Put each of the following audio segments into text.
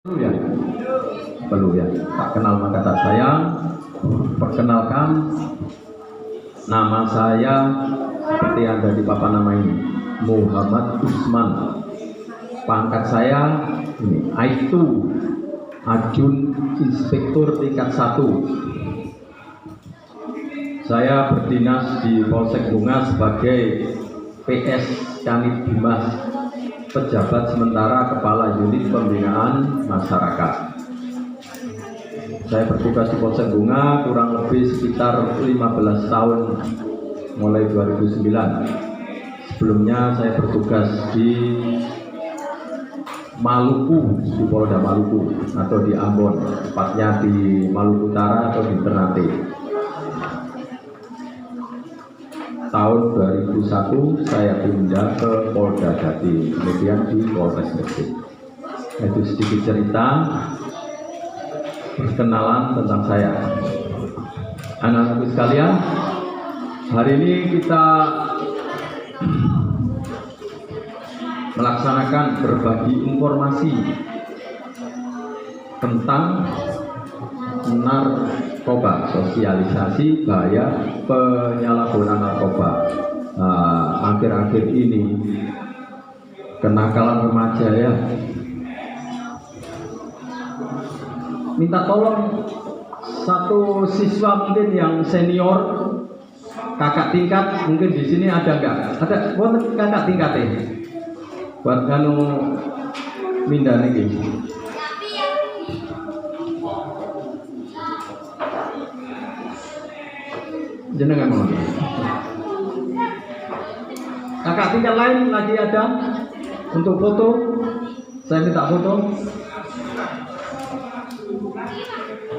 Perlu ya, perlu ya. Tak kenal maka tak sayang. Perkenalkan, nama saya seperti yang ada di papan nama ini, Muhammad Usman. Pangkat saya ini, Aibtu Ajun Inspektur tingkat 1. Saya berdinas di Polsek Bunga sebagai PS Kanit Dimas, pejabat sementara Kepala Unit Pembinaan Masyarakat. Saya bertugas di Polsek Bunga kurang lebih sekitar 15 tahun, mulai 2009. Sebelumnya saya bertugas di Maluku, di Polda Maluku atau di Ambon, tepatnya di Maluku Utara atau di Ternate. Tahun 2001 saya pindah ke Polda Jatim, kemudian di Polres Gresik. Itu sedikit cerita perkenalan tentang saya. Anak-anakku sekalian, hari ini kita melaksanakan berbagi informasi tentang narkoba, sosialisasi bahaya penyalahgunaan narkoba. Akhir-akhir ini kenakalan remaja ya. Minta tolong satu siswa mungkin yang senior, kakak tingkat, mungkin di sini ada enggak? Ada kakak tingkat buat kanu mindah niki. Jenengan mau. Kakak tingkat lain lagi ada untuk foto. Saya minta foto.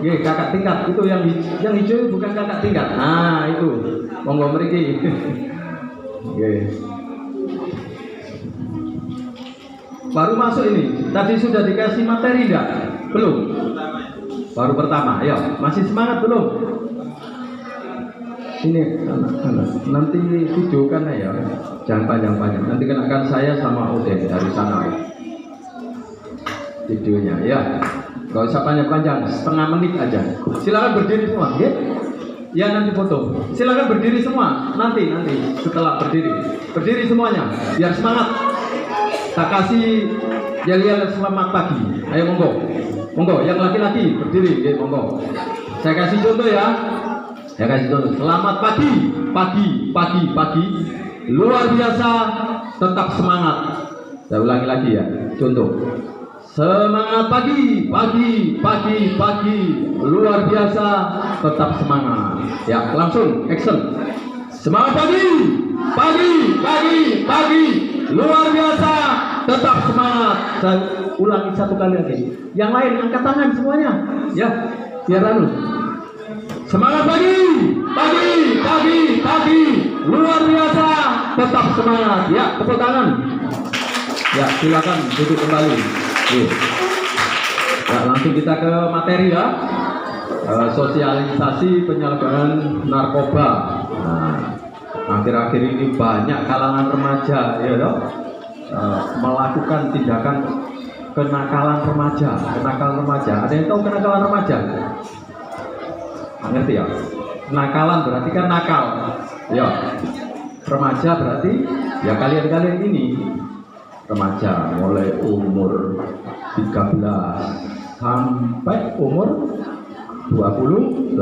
Ye, kakak tingkat itu yang hijau bukan kakak tingkat. Nah, itu. Monggo mriki. Nggih. Baru masuk ini. Tadi sudah dikasih materi enggak? Belum. Baru pertama. Ayo, masih semangat belum? Ini anak-anak, nanti videokan ya, jangan panjang-panjang. Nanti kenakan saya sama Uden dari sana videonya ya. Gak usah panjang-panjang, setengah menit aja. Silakan berdiri semua, ya? Ya nanti foto. Silakan berdiri semua. Nanti setelah berdiri semuanya, biar semangat. Tak kasih yel-yel selamat pagi. Ayo monggo, yang laki-laki berdiri, ya monggo. Saya kasih contoh ya. Ya kasih contoh. Selamat pagi, luar biasa, tetap semangat. Saya ulangi lagi ya, contoh. Semangat pagi, luar biasa, tetap semangat. Ya langsung action. Semangat pagi, luar biasa, tetap semangat. Saya ulangi satu kali lagi. Yang lain angkat tangan semuanya, ya biar anu. Semangat pagi, luar biasa, tetap semangat. Ya, tepuk tangan. Ya, silakan duduk kembali. Ya, langsung kita ke materi ya. Sosialisasi penyalahgunaan narkoba. Nah, akhir-akhir ini banyak kalangan remaja, ya toh, melakukan tindakan kenakalan remaja. Ada yang tahu kenakalan remaja? Ngerti ya? Nakalan berarti kan nakal. Ya. Remaja berarti ya kalian ini remaja mulai umur 13 sampai umur 20-21.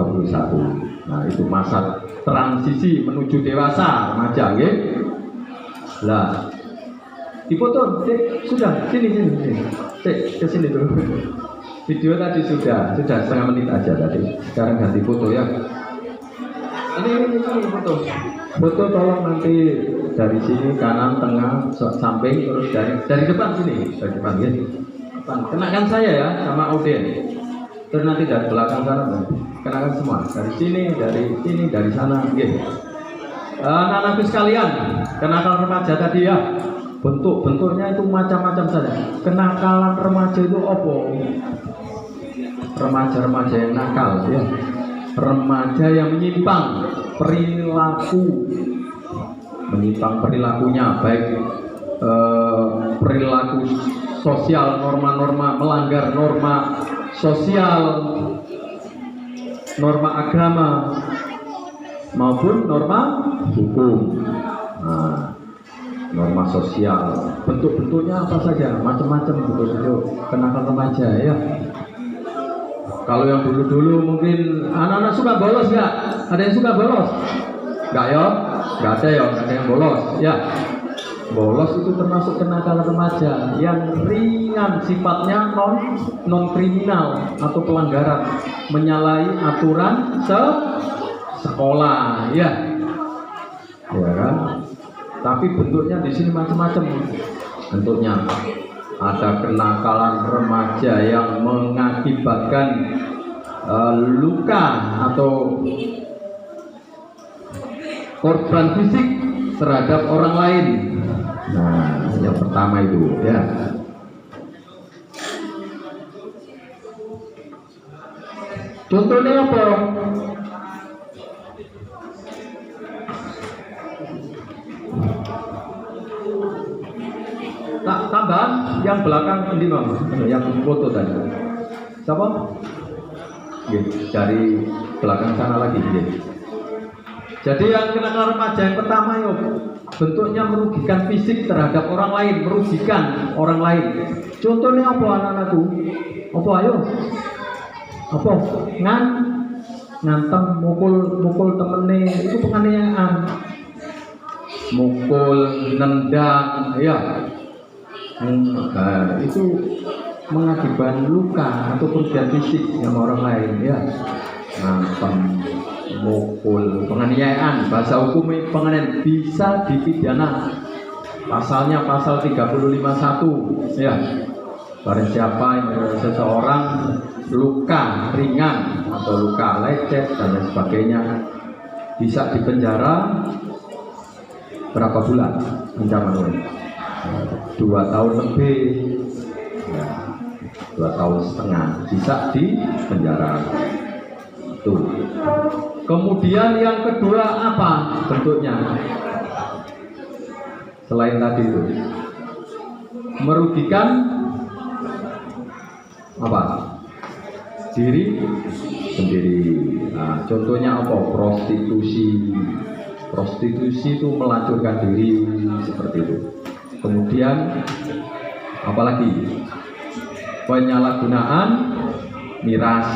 Nah, itu masa transisi menuju dewasa remaja, nggih. Lah, dipoto, sudah sini. Ke sini dulu. Video tadi sudah setengah menit aja tadi. Sekarang ganti foto ya. Ini foto. Foto tolong nanti dari sini kanan, tengah, samping, terus dari depan sini, dari depan ya. Kenakan saya ya sama Auden. Terus nanti dari belakang sana, kenakan semua. Dari sini, dari sana, gitu. Anak-anakku sekalian, kenakalan remaja tadi ya. Bentuknya itu macam-macam saja. Kenakalan remaja itu apa? Remaja-remaja yang nakal ya, remaja yang menyimpang perilakunya, baik perilaku sosial, norma-norma, melanggar norma sosial, norma agama maupun norma hukum. Nah, norma sosial bentuk-bentuknya apa saja, macam-macam bentuk-bentuk kenakalan remaja ya. Kalau yang dulu-dulu mungkin anak-anak suka bolos nggak? Ada yang suka bolos? Nggak ya? Nggak ada ya, nggak ada yang bolos ya. Bolos itu termasuk kenakalan remaja yang ringan, sifatnya non kriminal atau pelanggaran, menyalahi aturan sekolah ya. Ya kan? Tapi bentuknya di sini macam-macam bentuknya. Ada kenakalan remaja yang mengakibatkan luka atau korban fisik terhadap orang lain. Nah, yang pertama itu ya. Contohnya apa? Tambahan yang belakang ini Mam, yang foto tadi. Siapa? Dari belakang sana lagi. Jadi yang kenakalan remaja yang pertama yuk, bentuknya merugikan fisik terhadap orang lain, merugikan orang lain. Contohnya apa anak-anakku? Apa ayo? Apa? Ngantem, mukul temene, itu penganiayaan. Mukul, nendang, ya. Nah, itu mengakibatkan luka atau kerugian fisik sama orang lain ya. Ngantem, mukul, penganiayaan, bahasa hukum penganiayaan bisa dipidana. Pasalnya pasal 351 ya. Barang siapa yang seseorang luka ringan atau luka lecet dan lain sebagainya bisa dipenjara berapa bulan ancaman 2 tahun lebih ya, 2 tahun setengah bisa di penjara. Tuh. Kemudian yang kedua apa bentuknya? Selain tadi itu merugikan apa? Diri sendiri. Nah, contohnya apa? Prostitusi itu melacurkan diri seperti itu. Kemudian apalagi penyalahgunaan miras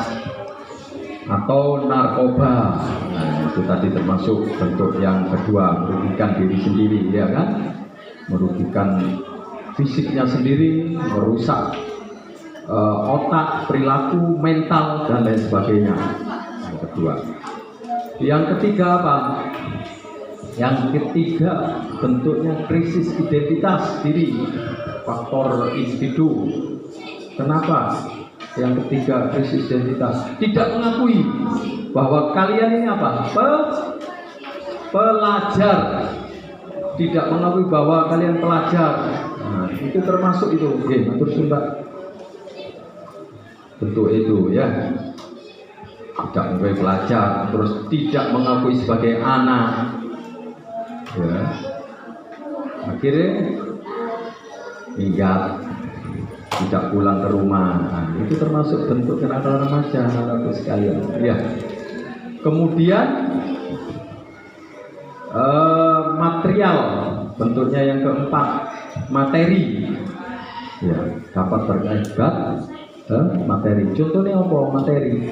atau narkoba. Nah, itu tadi termasuk bentuk yang kedua, merugikan diri sendiri ya kan, merugikan fisiknya sendiri, merusak otak, perilaku, mental dan lain sebagainya. Yang kedua. Yang ketiga apa? Yang ketiga bentuknya krisis identitas diri, faktor individu. Kenapa? Yang ketiga krisis identitas, tidak mengakui bahwa kalian ini apa? Pelajar, tidak mengakui bahwa kalian pelajar. Nah, itu termasuk itu. Oke, matur sumbah. Bentuk itu ya. Tidak mengakui pelajar, terus tidak mengakui sebagai anak. Ya. Akhirnya minggat, tidak pulang ke rumah. Nah, itu termasuk bentuk kenakalan remaja anak-anak sekalian. Ya. Kemudian material, bentuknya yang keempat, materi. Ya, dapat berakibat materi. Contohnya apa? Materi.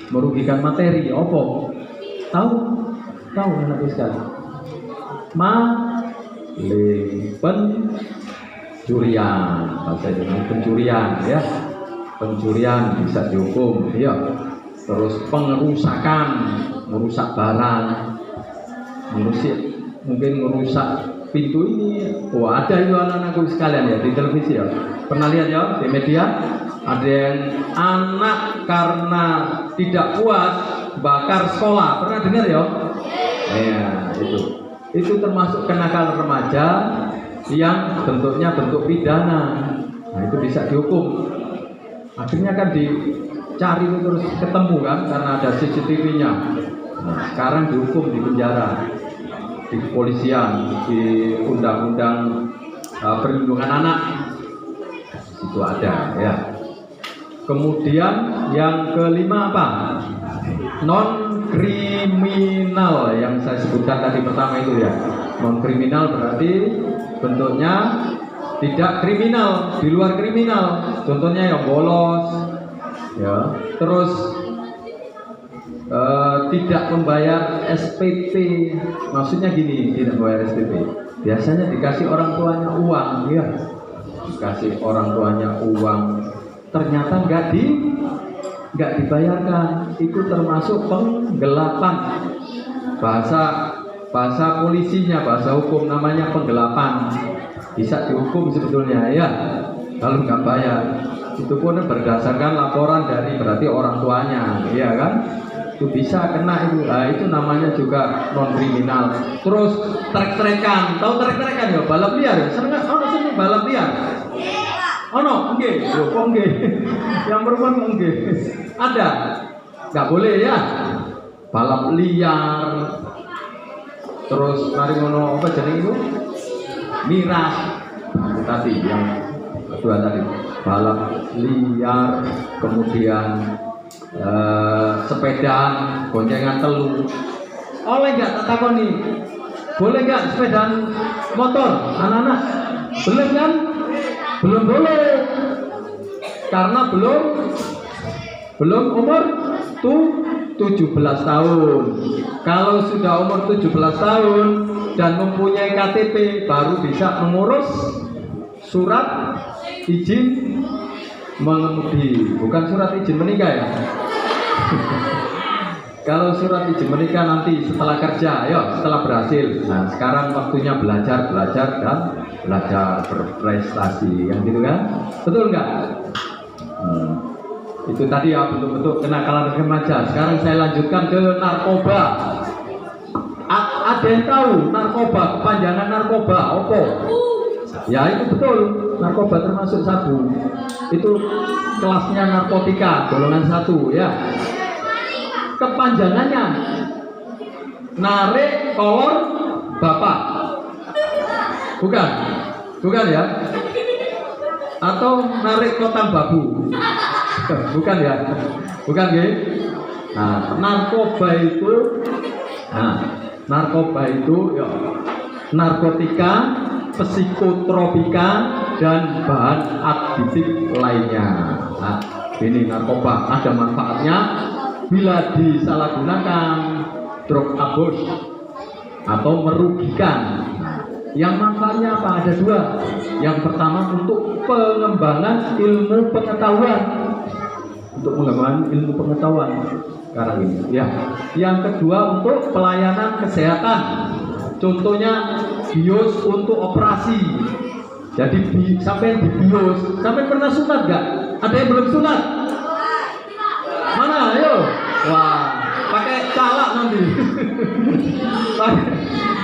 Merugikan materi apa? Tahu anak sekalian. Pencurian, bahasa Indonesia pencurian ya, pencurian bisa dihukum ya. Terus pengerusakan, merusak barang, mungkin merusak pintu ini. Oh, ada itu anak-anakku sekalian ya di televisi ya, pernah lihat ya di media, ada yang anak karena tidak puas bakar sekolah, pernah dengar ya? Ya itu termasuk kenakalan remaja yang bentuknya bentuk pidana. Nah, itu bisa dihukum. Akhirnya kan dicari terus ketemu kan karena ada CCTV-nya. Nah, sekarang dihukum di penjara, di kepolisian, di undang-undang perlindungan anak. Itu ada ya. Kemudian yang kelima apa? Non kriminal yang saya sebutkan tadi pertama itu ya. Non kriminal berarti bentuknya tidak kriminal, di luar kriminal. Contohnya yang bolos, ya. Terus tidak membayar SPP. Maksudnya gini, tidak membayar SPP. Biasanya dikasih orang tuanya uang, ya. Dikasih orang tuanya uang, ternyata nggak dibayarkan. Itu termasuk penggelapan. Bahasa polisinya, bahasa hukum namanya penggelapan. Bisa dihukum sebetulnya ya kalau nggak bayar. Itu pun berdasarkan laporan dari berarti orang tuanya, iya kan? Itu bisa kena itu. Nah, itu namanya juga non kriminal. Terus trek-trekan, tahu trek-trekan ya? Balap liar ya? Seneng seneng balap liar. Oh no, enggak, enggak. Yang perempuan enggak. Ada, nggak boleh ya? Balap liar. Terus mari ngono apa jadi itu? Miras. Nah, itu tadi yang kedua tadi. Balap liar, kemudian sepedaan, goncengan telu. Oleh nggak tak tahu nih? Boleh nggak sepedaan motor, anak-anak? Belum kan? Belum boleh, karena belum umur 17 tahun. Kalau sudah umur 17 tahun dan mempunyai KTP, baru bisa mengurus surat izin mengemudi, bukan surat izin menikah ya. Kalau surat izin menikah nanti setelah kerja, ya setelah berhasil. Nah sekarang waktunya belajar dan belajar berprestasi, yang gitu kan? Betul nggak? Itu tadi ya bentuk-bentuk kenakalan remaja. Sekarang saya lanjutkan ke narkoba. Ada yang tahu narkoba, kepanjangan narkoba, opo? Ya itu betul, narkoba termasuk sabu. Itu kelasnya narkotika, golongan 1 ya. Kepanjangannya narik kolor bapak. Bukan ya? Atau narik kotak babu. Bukan ya? Bukan ya? Nah, narkoba itu ya, narkotika, psikotropika dan bahan adiktif lainnya. Nah, ini narkoba ada manfaatnya bila disalahgunakan, drug abuse atau merugikan. Yang manfaatnya apa? Ada 2. Yang pertama untuk pengembangan ilmu pengetahuan. Untuk pengembangan ilmu pengetahuan sekarang ini ya. Yang kedua untuk pelayanan kesehatan. Contohnya bios untuk operasi. Jadi sampai di bios, sampai pernah sunat nggak? Ada yang belum sunat? Mana? Ayo. Wah, pakai calak nanti.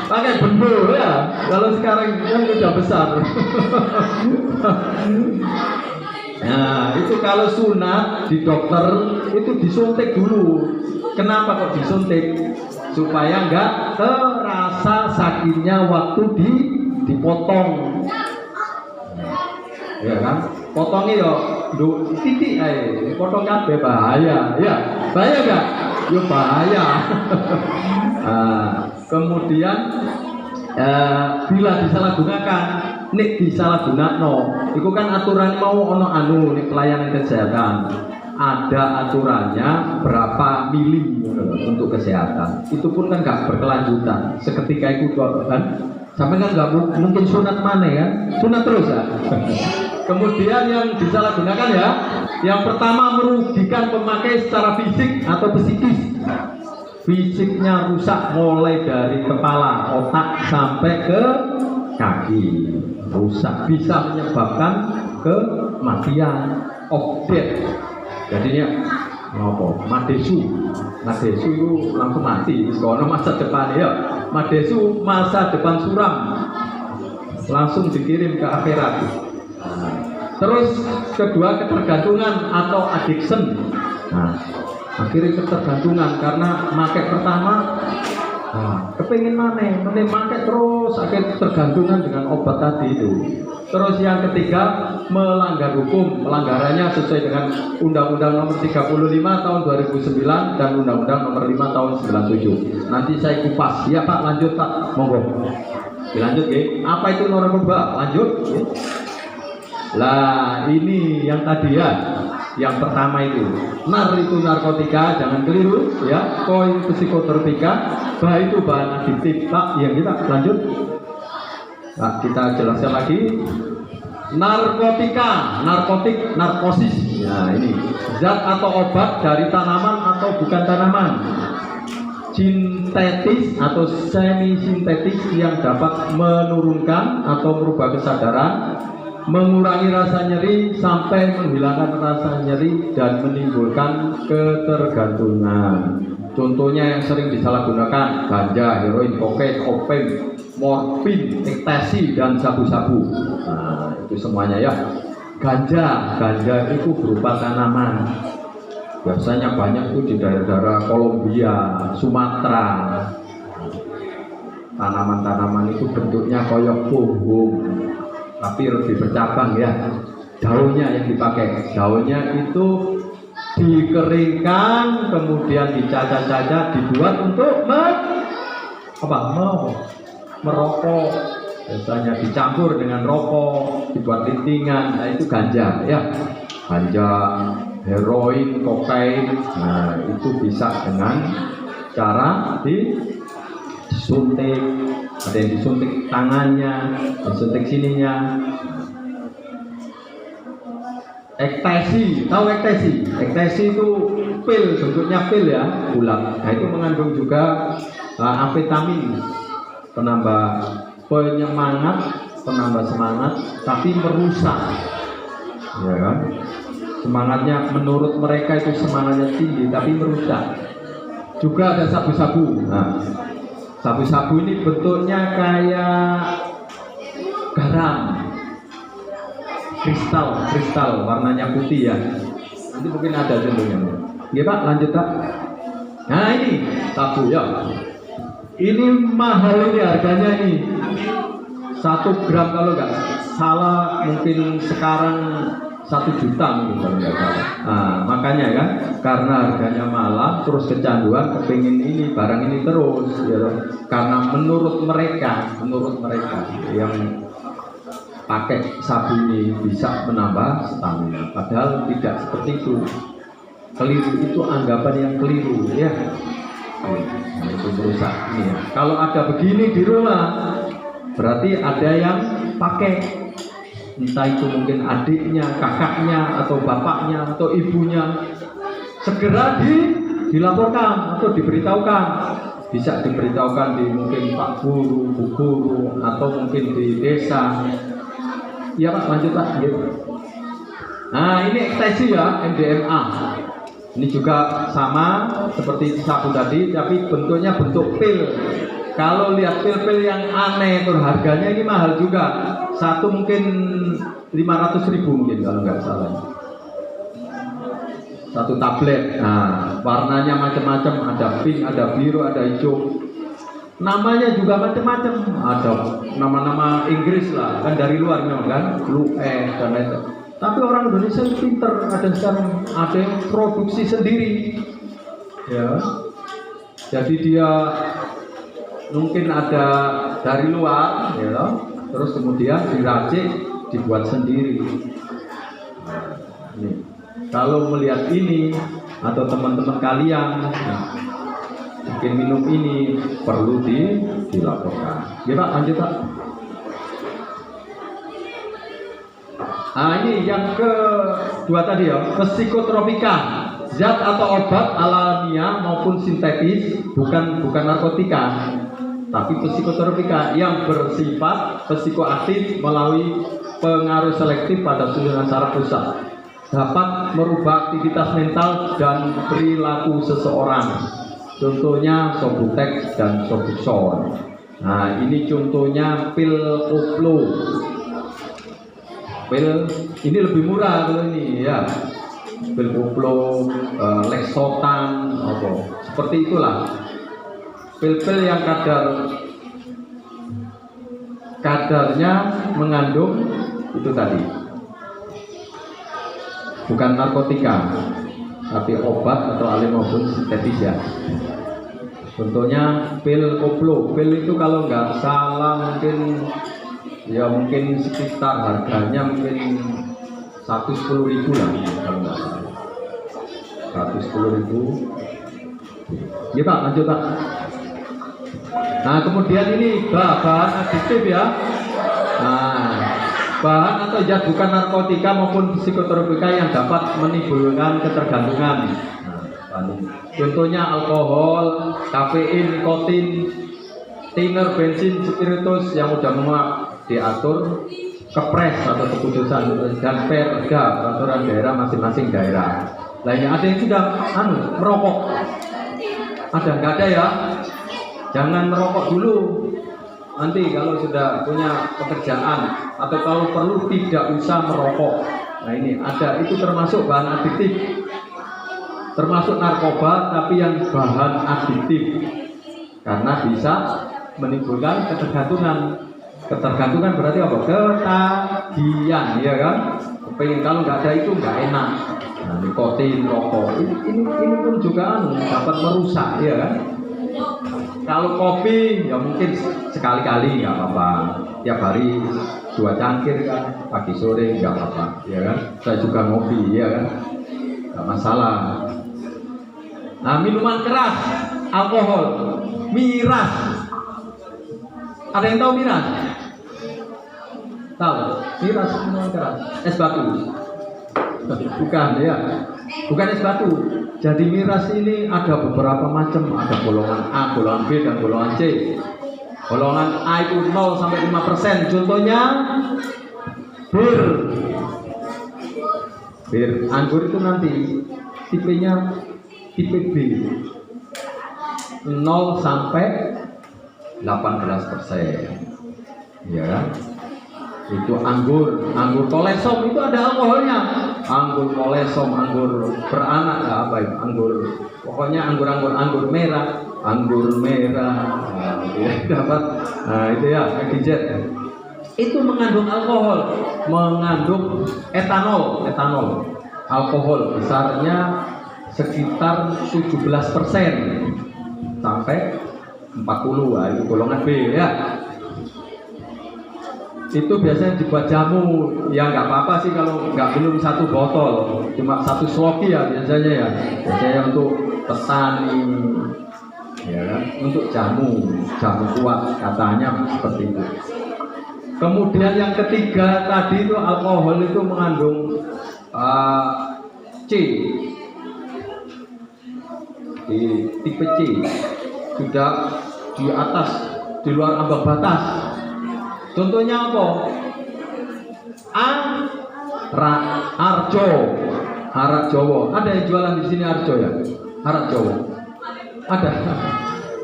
pakai bendo ya. Kalau sekarang kan udah besar. Nah, itu kalau sunat di dokter itu disuntik dulu. Kenapa kok disuntik? Supaya nggak terasa sakitnya waktu dipotong. Ya kan? Potongnya yo titik aja. Potong kabeh bahaya. Ya, bahaya nggak? Yo bahaya. Nah, kemudian bila disalahgunakan, nek disalahgunakno, itu kan aturan mau ono nek pelayanan kesehatan. Ada aturannya berapa mili untuk kesehatan. Itu pun kan nggak berkelanjutan. Seketika itu kan, sampai kan nggak mungkin sunat mana ya, sunat terus ya. Kemudian yang disalahgunakan ya, yang pertama merugikan pemakai secara fisik atau psikis. Fisiknya rusak mulai dari kepala, otak sampai ke kaki, rusak, bisa menyebabkan kematian, of death. Jadinya ngopo? Madesu itu langsung mati. Soalnya masa depan ya, Madesu masa depan suram, langsung dikirim ke akhirat. Terus kedua ketergantungan atau addiction. Nah, akhirnya ketergantungan karena makai pertama, kepengin makai terus, akhirnya ketergantungan dengan obat tadi itu. Terus yang ketiga, melanggar hukum. Pelanggarannya sesuai dengan Undang-Undang Nomor 35 Tahun 2009 dan Undang-Undang Nomor 5 Tahun 97. Nanti saya kupas. Ya Pak, lanjut Pak, monggo. Dilanjut ya. Apa itu narkoba? Lanjut. Ya. Lah ini yang tadi ya. Yang pertama itu, nar itu narkotika, jangan keliru ya. Ko itu psikotropika, bah itu bahan adiktif. Pak, yang kita lanjut. Nah, kita jelaskan lagi. Narkotika, narkotik, narkosis. Nah ini zat atau obat dari tanaman atau bukan tanaman, sintetis atau semi sintetis yang dapat menurunkan atau merubah kesadaran, mengurangi rasa nyeri sampai menghilangkan rasa nyeri dan menimbulkan ketergantungan. Contohnya yang sering disalahgunakan ganja, heroin, kokain, opium, morfin, ekstasi, dan sabu-sabu. Nah, itu semuanya ya. Ganja itu berupa tanaman. Biasanya banyak itu di daerah-daerah Kolombia, Sumatera. Tanaman-tanaman itu bentuknya koyok pohon, tapi lebih bercabang ya. Daunnya yang dipakai, daunnya itu dikeringkan, kemudian dicacah-cacah, dibuat untuk merokok. Biasanya dicampur dengan rokok, dibuat lintingan. Nah itu ganja ya. Ganja, heroin, kokain. Nah itu bisa dengan cara disuntik. Ada yang disuntik tangannya, disuntik sininya. Ekstasi, tahu ekstasi? Ekstasi itu pil, bentuknya pil ya, bulat. Nah itu mengandung juga amfetamin, penambah penyemangat, penambah semangat, tapi merusak, ya kan? Semangatnya menurut mereka itu semangatnya tinggi, tapi merusak. Juga ada sabu-sabu. Nah, sabu-sabu ini bentuknya kayak garam. Kristal warnanya putih ya. Nanti mungkin ada contohnya. Oke Pak, lanjut Pak. Nah ini sabu ya. Ini mahal ini harganya ini. 1 gram kalau nggak salah mungkin sekarang 1 juta mungkin kalau nggak salah. Nah, makanya kan karena harganya mahal, terus kecanduan kepingin ini barang ini terus ya. Karena menurut mereka yang pakai sabu ini bisa menambah stamina, padahal tidak seperti itu. Keliru itu anggapan yang keliru ya. Itu merusak ini ya. Kalau ada begini di rumah, berarti ada yang pakai, entah itu mungkin adiknya, kakaknya, atau bapaknya, atau ibunya. Segera dilaporkan atau diberitahukan. Bisa diberitahukan di mungkin Pak Guru, Bu Guru, atau mungkin di desa. Iya Pak, lanjut Pak. Nah ini ekstasi ya, MDMA. Ini juga sama seperti sabu tadi, tapi bentuknya bentuk pil. Kalau lihat pil-pil yang aneh, harganya ini mahal juga. Satu mungkin 500.000 mungkin kalau nggak salah. Satu tablet. Nah, warnanya macam-macam, ada pink, ada biru, ada hijau. Namanya juga macam-macam, ada nama-nama Inggris lah, kan dari luar memang kan, dan lain-lain. Tapi orang Indonesia pinter, ada sekarang ada yang produksi sendiri, ya. Jadi dia mungkin ada dari luar, ya, terus kemudian diracik, dibuat sendiri. Nih, kalau melihat ini atau teman-teman kalian, mungkin minum ini perlu dilaporkan. Ya Pak, lanjut Pak. Nah ini yang kedua tadi ya, psikotropika, zat atau obat alamiah maupun sintetis, bukan narkotika, tapi psikotropika yang bersifat psikoaktif melalui pengaruh selektif pada susunan saraf pusat, dapat merubah aktivitas mental dan perilaku seseorang. Contohnya Subutex dan Subuxone. Nah ini contohnya pil koplo. Pil ini lebih murah kalau ini ya. Pil koplo, Lexotan, seperti itulah. Pil-pil yang kadarnya mengandung itu tadi. Bukan narkotika, tapi obat atau alih maupun sintetis ya. Contohnya pil koplo. Pil itu kalau nggak salah mungkin sekitar harganya mungkin 110.000 lah kalau nggak salah. 110.000. Ya Pak, lanjut Pak. Nah kemudian ini bahan adiktif ya. Nah, bahan atau zat bukan narkotika maupun psikotropika yang dapat menimbulkan ketergantungan. Nah, contohnya alkohol, kafein, nikotin, thinner, bensin, spiritus yang udah memuat diatur kepres atau keputusan dan perda peraturan daerah masing-masing daerah. Lainnya ada yang sudah merokok, ada nggak ada ya? Jangan merokok dulu. Nanti kalau sudah punya pekerjaan atau kalau perlu tidak usah merokok. Nah ini ada, itu termasuk bahan adiktif, termasuk narkoba tapi yang bahan adiktif karena bisa menimbulkan ketergantungan. Ketergantungan berarti apa? Ketagihan, ya kan? Pengen kalau nggak ada itu nggak enak. Nah, nikotin, rokok ini pun juga dapat merusak, ya kan? Kalau kopi ya mungkin sekali-kali nggak apa-apa, tiap hari 2 cangkir kan, pagi sore nggak apa-apa, ya kan? Saya juga ngopi, ya kan? Nggak masalah. Nah minuman keras, alkohol, miras. Ada yang tahu miras? Tahu? Miras minuman keras, es batu. Bukan ya, bukan es batu. Jadi miras ini ada beberapa macam, ada golongan A, golongan B, dan golongan C. Golongan A itu 0 sampai 5%. Contohnya bir anggur itu nanti tipenya tipe B, 0 sampai 18%. Ya, itu anggur tolesom itu ada alkoholnya. Anggur tolesom, anggur beranak, apa itu? Pokoknya anggur merah. Nah, ya, dapat. Nah, itu ya, Medijet. Itu mengandung alkohol, mengandung etanol. Alkohol besarnya sekitar 17% sampai 40. Nah, itu golongan B ya. Itu biasanya dibuat jamu, ya nggak apa-apa sih kalau nggak belum 1 botol, cuma 1 sloki ya biasanya untuk petani, ya kan, untuk jamu kuat katanya seperti itu. Kemudian yang ketiga tadi itu alkohol itu mengandung C, di tipe C sudah di atas, di luar ambang batas. Contohnya apa? Arak Jawa. Ada yang jualan di sini Arjo ya? Arak Jawa. Ada.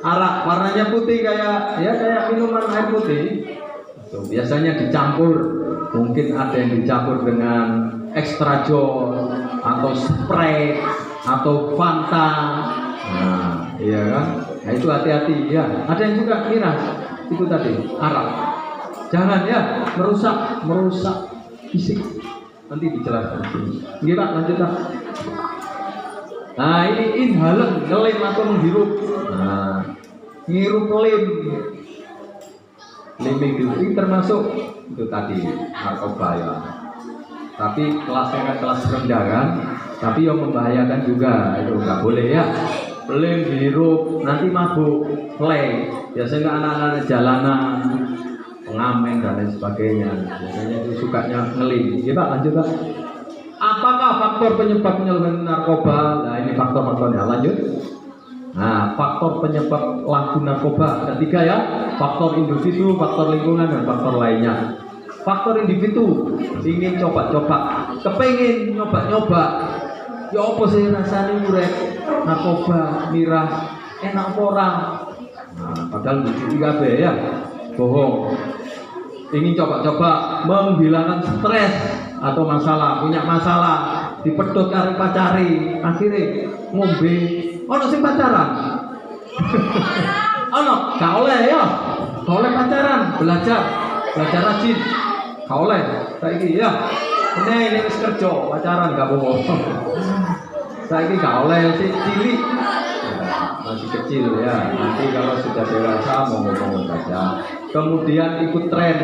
Arak warnanya putih kayak minuman air putih. Biasanya dicampur, mungkin ada yang dicampur dengan extra jol atau spray atau Fanta. Nah, iya kan? Nah, itu hati-hati ya. Ada yang juga miras. Itu tadi arak. Jangan ya, merusak fisik. Nanti dijelaskan di sini. Oke Pak, lanjut Pak. Nah ini inhaler, ngelem atau menghirup. Nah, ngirup lem. Leming itu termasuk itu tadi narkoba ya. Tapi kelasnya kan kelas rendah kan. Tapi yang membahayakan juga itu nggak boleh ya. Lem dihirup, nanti mabuk, play. Biasanya anak-anak jalanan, pengamen dan lain sebagainya, biasanya itu sukanya ngelim. Ya Pak, lanjut Pak. Apakah faktor penyebab penyalahgunaan narkoba? Nah ini faktor-faktornya, lanjut. Nah faktor penyebab laku narkoba ada 3 ya. Faktor individu, faktor lingkungan, dan faktor lainnya. Faktor individu, ingin coba-coba, kepengen nyoba-nyoba. Ya apa sih rasanya urek narkoba, miras, enak orang. Nah padahal lucu juga ya. Bohong. Ingin coba-coba menghilangkan stres atau punya masalah, dipedot karo pacari, akhirnya ngombe. Ono sing pacaran. Ono, gak oleh ya. Gak oleh pacaran, belajar rajin. Gak oleh. Saiki ya. Ini wis kerja, pacaran gak apa-apa. Saiki gak oleh sih cilik. Masih kecil ya. Nanti kalau sudah dewasa mau ngomong saja. Kemudian ikut tren.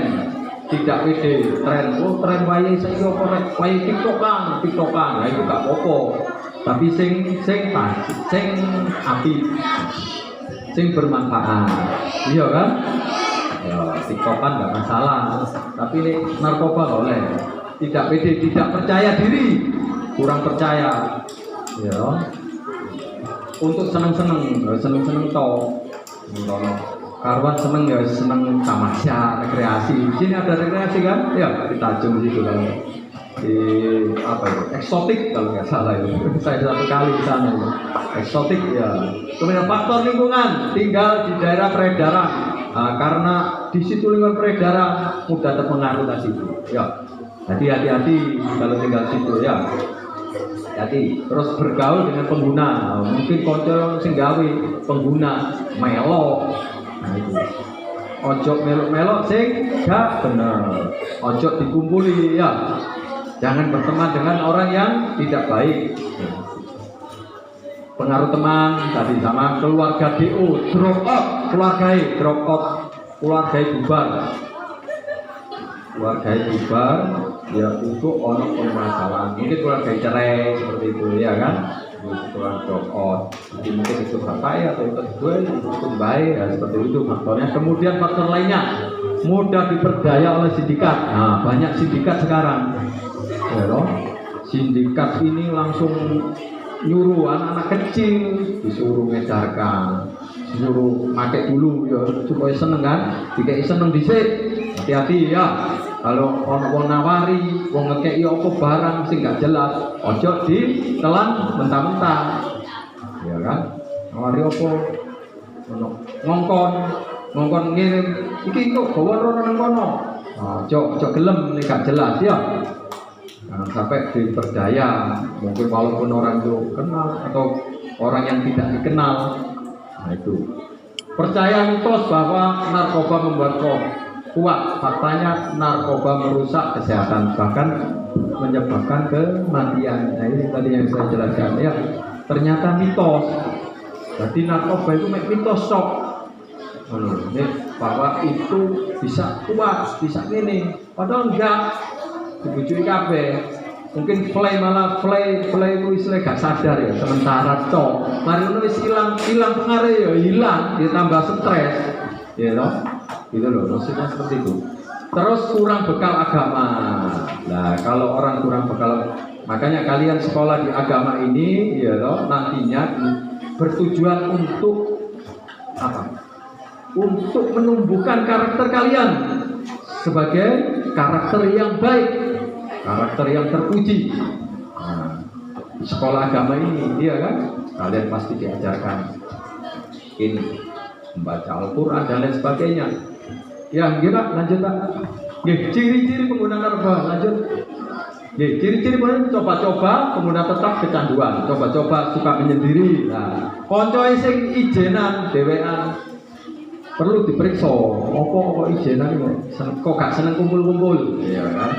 Tidak pede, tren wae saiki opo rek wae tiktokan. Nah itu gak apa-apa. Tapi sing apik. Sing bermanfaat. Iya kan? Ya, tiktokan nggak masalah, tapi ini narkoba nggak boleh. Tidak pede, tidak percaya diri, kurang percaya. Ya, untuk seneng-seneng toh. Karuan seneng ya seneng tamasya, rekreasi. Di sini ada rekreasi kan? Ya, kita jom situ kalau di apa itu? Eksotik kalau nggak salah itu. Saya satu kali di sana itu. Eksotik ya. Kemudian faktor lingkungan, tinggal di daerah peredaran. Karena di situ lingkungan peredaran mudah terpengaruh dari situ. Ya, jadi hati-hati kalau tinggal di situ ya. Jadi terus bergaul dengan pengguna. Mungkin konco sing gawe pengguna melo. Nah itu. Ojo melok-melok sing gak bener. Ojo dikumpuli ya. Jangan berteman dengan orang yang tidak baik. Pengaruh teman tadi sama keluarga DO, drop out, keluarga bubar, ya itu ono permasalahan. Mungkin keluarga cerai seperti itu ya kan, keluarga drop out. Jadi mungkin itu bapak ya atau itu gue itu baik ya seperti itu faktornya. Kemudian faktor lainnya mudah diperdaya oleh sindikat. Nah banyak sindikat sekarang, ya loh. Sindikat ini langsung nyuruh anak-anak kecil disuruh ngejarkan, disuruh pakai dulu ya supaya seneng kan, dikai seneng dhisik. Hati-hati ya, kalau orang nawari, wong ngekei apa barang sing gak jelas, ojo ditelan mentah-mentah, ya kan? Nawari apa? Ngongkon ngirim, iki kok gawa rono nang kono. Ojo gelem nek gak jelas ya. Jangan sampai diperdaya, mungkin walaupun orang itu kenal atau orang yang tidak dikenal. Nah itu percaya mitos bahwa narkoba membuat kuat. Faktanya narkoba merusak kesehatan, bahkan menyebabkan kematian. Nah ini tadi yang saya jelaskan ya. Ternyata mitos. Jadi narkoba itu mitos sok. Bahwa itu bisa kuat, bisa ini. Padahal enggak. Dibujui kabeh. Mungkin play itu istilah gak sadar ya, sementara cok. Mari ngono wis hilang pengaruh ya, hilang, ditambah stres. Ya loh. Gitu loh, maksudnya seperti itu. Terus kurang bekal agama. Nah, kalau orang kurang bekal, makanya kalian sekolah di agama ini ya loh, nantinya bertujuan untuk apa? Untuk menumbuhkan karakter kalian sebagai karakter yang baik, karakter yang terpuji. Nah, sekolah agama ini, iya kan? Kalian pasti diajarkan ini membaca Al-Quran dan lain sebagainya. Ya, gimana? Lanjut Pak. Ciri-ciri pengguna narkoba, lanjut. Ciri-ciri pengguna coba-coba, pengguna tetap kecanduan, coba-coba suka menyendiri. Nah, koncoe sing ijenan dhewean perlu diperiksa, apa ijenan kok gak seneng kumpul-kumpul, ya kan?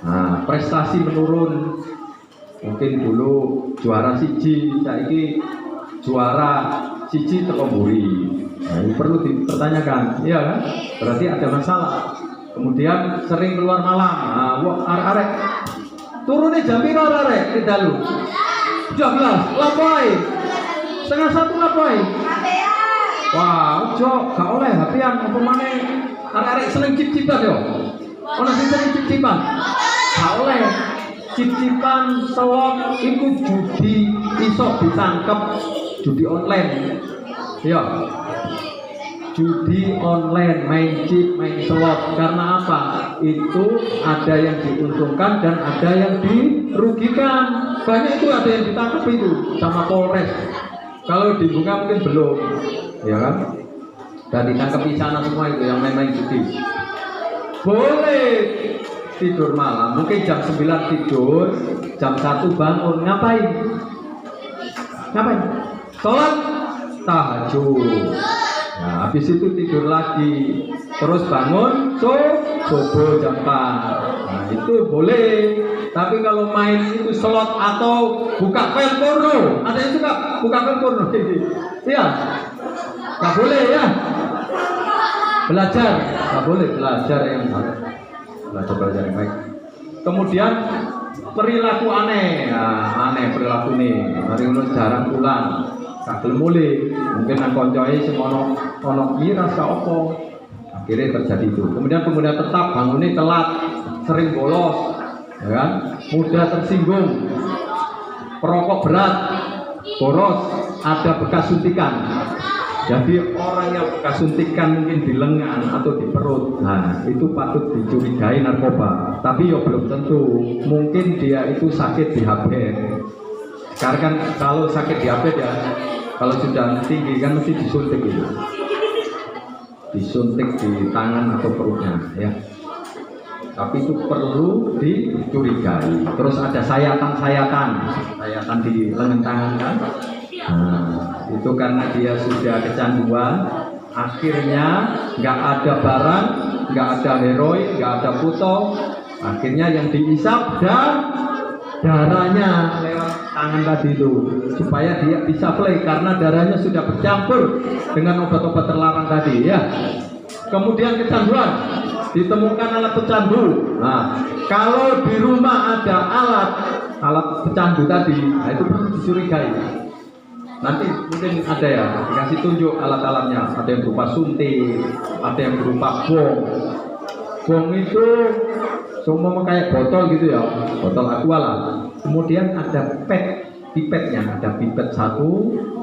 Nah, prestasi menurun, mungkin dulu juara siji, saiki juara siji teko mburi. Nah, ini perlu dipertanyakan, ya kan? Berarti ada masalah. Kemudian sering keluar malam, arek turunnya jam piro arek ke dalu? 12, lapai, setengah 1 lapai. Wah, ojo, gak oleh HP-an apa maneh. Arek-arek seneng cip-cipan yo. Ono sing seneng cip-cipan. Gak oleh. Cip-cipan sewok iku judi iso ditangkep, judi online. Ya. Judi online, main chip, main slot. Karena apa? Itu ada yang diuntungkan dan ada yang dirugikan. Banyak itu ada yang ditangkap itu sama Polres. Kalau dibuka mungkin belum, ya kan? Dan ditangkap di sana semua itu yang main-main judi. Boleh tidur malam, mungkin jam 9 tidur, jam 1 bangun, ngapain? Sholat tahajud. Nah, habis itu tidur lagi, terus bangun subuh jam 4. Nah, itu boleh. Tapi kalau main itu slot atau buka file porno, ada yang suka buka file porno? Iya, nggak boleh ya. Belajar, nggak boleh belajar yang belajar yang baik. Kemudian perilaku aneh, nah, aneh perilaku nih. Hari ini jarang pulang, gak gelem mulih. Mungkin nang koncoe sing ono miras ka opo. Akhirnya terjadi itu. Kemudian tetap bangunnya telat, sering bolos, ya kan? Mudah tersinggung, perokok berat, boros, ada bekas suntikan. Jadi orang yang bekas suntikan mungkin di lengan atau di perut, nah itu patut dicurigai narkoba. Tapi ya belum tentu, mungkin dia itu sakit diabetes. Karena kan kalau sakit diabetes ya, kalau sudah tinggi kan mesti disuntik itu, disuntik di tangan atau perutnya, ya. Tapi itu perlu dicurigai. Terus ada sayatan di lengan tangan kan. Nah, itu karena dia sudah kecanduan, akhirnya nggak ada barang, nggak ada heroin, nggak ada puto, akhirnya yang diisap dan darahnya lewat tangan tadi itu, supaya dia bisa play karena darahnya sudah bercampur dengan obat-obat terlarang tadi, ya. Kemudian kecanduan, ditemukan alat pecandu. Nah, kalau di rumah ada alat pecandu tadi, nah itu perlu dicurigai. Nanti mungkin ada ya, dikasih tunjuk alat-alatnya. Ada yang berupa suntik, ada yang berupa bong. Bong itu semua kayak botol gitu ya, botol aqua lah. Kemudian ada pipetnya, ada pipet 1,